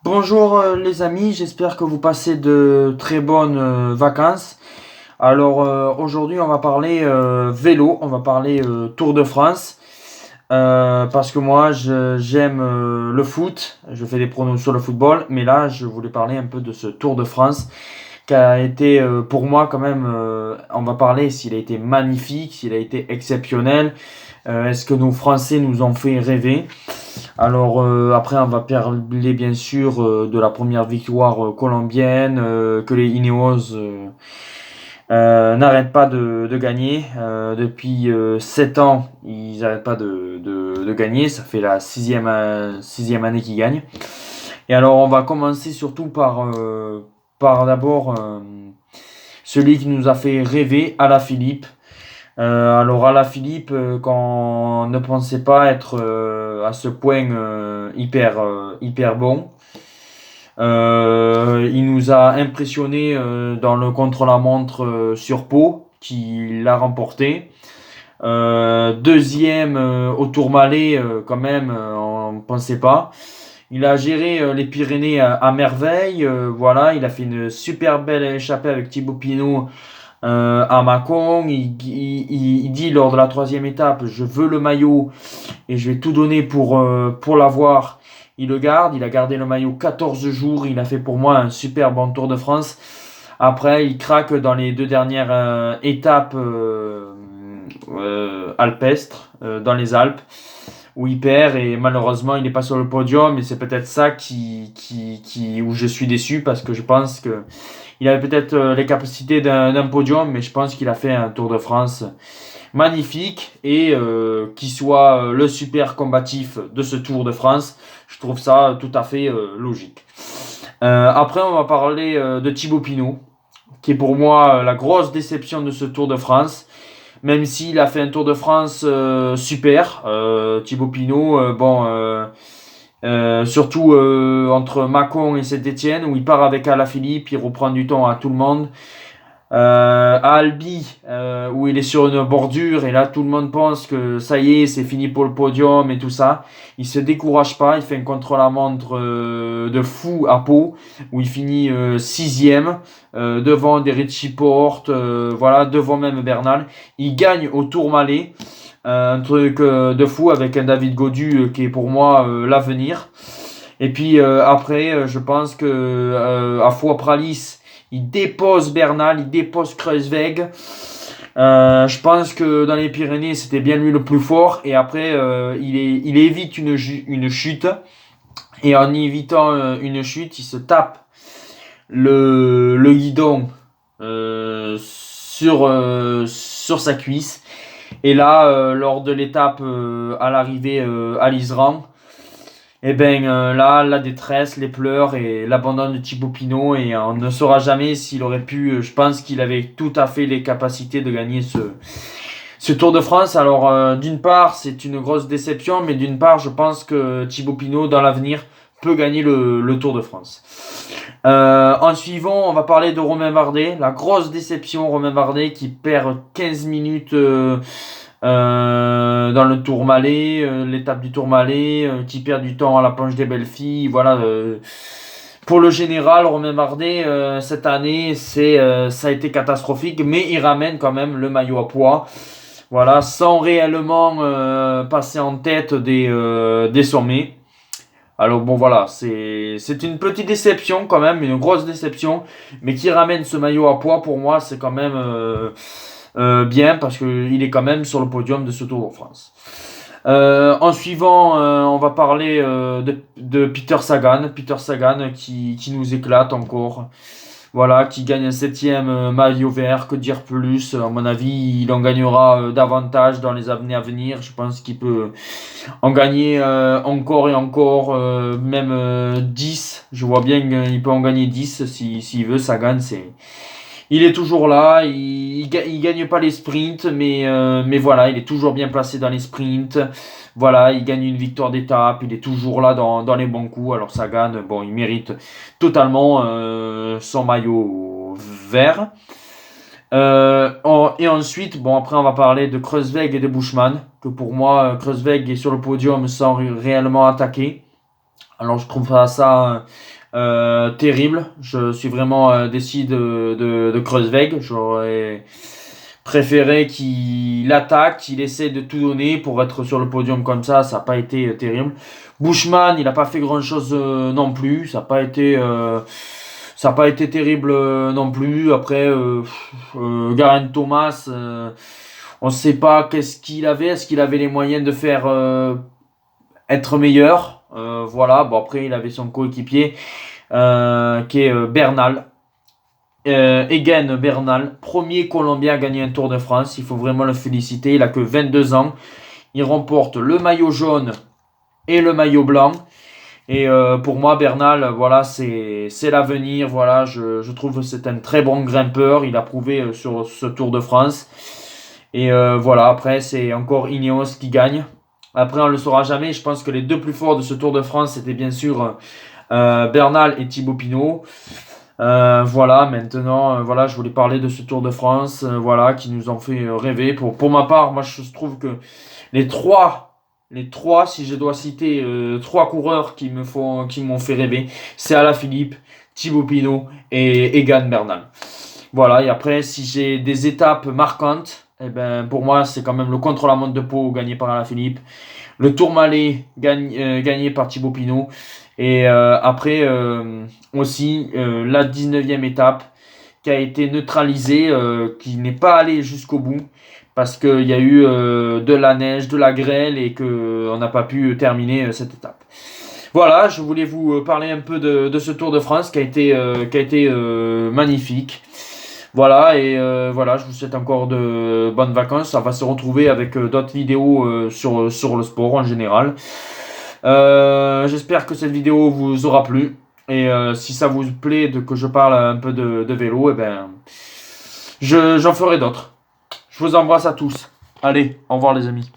Bonjour les amis, j'espère que vous passez de très bonnes vacances. Alors aujourd'hui on va parler vélo, on va parler Tour de France. Parce que moi j'aime le foot, je fais des pronos sur le football, mais là je voulais parler un peu de ce Tour de France qui a été pour moi quand même, on va parler s'il a été magnifique, s'il a été exceptionnel. Est-ce que nos Français nous ont fait rêver? Alors après on va parler bien sûr de la première victoire colombienne que les Ineos n'arrêtent pas de gagner. Depuis 7 ans, ils n'arrêtent pas de gagner. Ça fait la sixième année qu'ils gagnent. Et alors on va commencer surtout par d'abord celui qui nous a fait rêver, Alaphilippe. Alors Alaphilippe, quand on ne pensait pas être à ce point hyper bon, il nous a impressionné dans le contre-la-montre sur Pau, qu'il a remporté. Deuxième au Tourmalet, quand même, on ne pensait pas. Il a géré les Pyrénées à merveille. Voilà, il a fait une super belle échappée avec Thibaut Pinot à Mâcon. Il dit lors de la troisième étape, je veux le maillot et je vais tout donner pour l'avoir. Il le garde, il a gardé le maillot 14 jours, il a fait pour moi un super bon Tour de France. Après, il craque dans les deux dernières étapes alpestres, dans les Alpes, où il perd et malheureusement il n'est pas sur le podium. Et c'est peut-être ça où je suis déçu parce que je pense que il avait peut-être les capacités d'un podium, mais je pense qu'il a fait un Tour de France magnifique et qui soit le super combatif de ce Tour de France. Je trouve ça tout à fait logique. Après, on va parler de Thibaut Pinot, qui est pour moi la grosse déception de ce Tour de France. Même s'il a fait un Tour de France super, Thibaut Pinot, surtout entre Mâcon et Saint-Etienne, où il part avec Alaphilippe, il reprend du temps à tout le monde. À Albi, où il est sur une bordure, et là tout le monde pense que ça y est, c'est fini pour le podium et tout ça. Il se décourage pas, il fait un contre-la-montre de fou à Pau, où il finit sixième, devant des Richie Porte, voilà, devant même Bernal. Il gagne au Tourmalet, un truc de fou avec un David Gaudu qui est pour moi l'avenir. Et puis après, je pense que à Foix-Pralis, il dépose Bernal, il dépose Kreuzweg. Je pense que dans les Pyrénées, c'était bien lui le plus fort. Et après, il évite une chute. Et en évitant une chute, il se tape le guidon sur sa cuisse. Et là, lors de l'étape à l'arrivée à l'Isran, et ben là, la détresse, les pleurs et l'abandon de Thibaut Pinot. Et on ne saura jamais s'il aurait pu. Je pense qu'il avait tout à fait les capacités de gagner ce Tour de France. Alors, d'une part, c'est une grosse déception, mais d'une part, je pense que Thibaut Pinot, dans l'avenir, peut gagner le Tour de France. En suivant, on va parler de Romain Bardet. La grosse déception, Romain Bardet qui perd 15 minutes dans le Tourmalet, l'étape du Tourmalet, qui perd du temps à la planche des belles filles. Voilà. Pour le général, Romain Bardet, cette année, ça a été catastrophique, mais il ramène quand même le maillot à poids. Voilà, sans réellement passer en tête des sommets. Alors bon voilà, c'est une petite déception quand même, une grosse déception, mais qui ramène ce maillot à poids pour moi, c'est quand même bien parce qu'il est quand même sur le podium de ce Tour de France. En suivant, on va parler de Peter Sagan. Peter Sagan qui nous éclate encore. Voilà, qui gagne un septième maillot vert, que dire plus? À mon avis, il en gagnera davantage dans les années à venir. Je pense qu'il peut en gagner encore et encore, même 10. Je vois bien qu'il peut en gagner 10 s'il veut. Sagan, il est toujours là, il gagne pas les sprints, mais voilà, il est toujours bien placé dans les sprints. Voilà, il gagne une victoire d'étape, il est toujours là dans les bons coups. Alors Sagan, bon, il mérite totalement son maillot vert. Et ensuite, bon, après on va parler de Kreuzweg et de Bushman, que pour moi, Kreuzweg est sur le podium sans réellement attaquer. Alors je trouve ça terrible. Je suis vraiment déçu de Kreuzweg. J'aurais préféré qu'il attaque, qu'il essaie de tout donner pour être sur le podium comme ça n'a pas été terrible. Bushman, il n'a pas fait grand-chose non plus. Ça n'a pas été terrible non plus. Après, Geraint Thomas, on ne sait pas qu'est-ce qu'il avait. Est-ce qu'il avait les moyens de faire être meilleur? Voilà. Bon, après, il avait son coéquipier qui est Bernal. Egan Bernal, premier Colombien à gagner un Tour de France. Il faut vraiment le féliciter. Il a que 22 ans. Il remporte le maillot jaune et le maillot blanc. Et pour moi, Bernal, voilà, c'est l'avenir. Voilà, je trouve que c'est un très bon grimpeur. Il a prouvé sur ce Tour de France. Et voilà, après, c'est encore Ineos qui gagne. Après, on ne le saura jamais. Je pense que les deux plus forts de ce Tour de France, c'était bien sûr Bernal et Thibaut Pinot. Voilà, maintenant, voilà, je voulais parler de ce Tour de France, voilà, qui nous ont fait rêver. Pour ma part, moi, je trouve que les trois, si je dois citer trois coureurs qui m'ont fait rêver, c'est Alaphilippe, Thibaut Pinot et Egan Bernal. Voilà, et après, si j'ai des étapes marquantes, eh ben, pour moi, c'est quand même le contre-la-montre de Pau gagné par Alaphilippe, le Tourmalet gagné par Thibaut Pinot, et après aussi la 19e étape qui a été neutralisée, qui n'est pas allée jusqu'au bout parce qu'il y a eu de la neige, de la grêle et qu'on n'a pas pu terminer cette étape. Voilà, je voulais vous parler un peu de ce Tour de France qui a été magnifique. Voilà, et voilà, je vous souhaite encore de bonnes vacances. Ça va se retrouver avec d'autres vidéos sur le sport en général. J'espère que cette vidéo vous aura plu. Et si ça vous plaît que je parle un peu de vélo, eh ben, j'en ferai d'autres. Je vous embrasse à tous. Allez, au revoir les amis.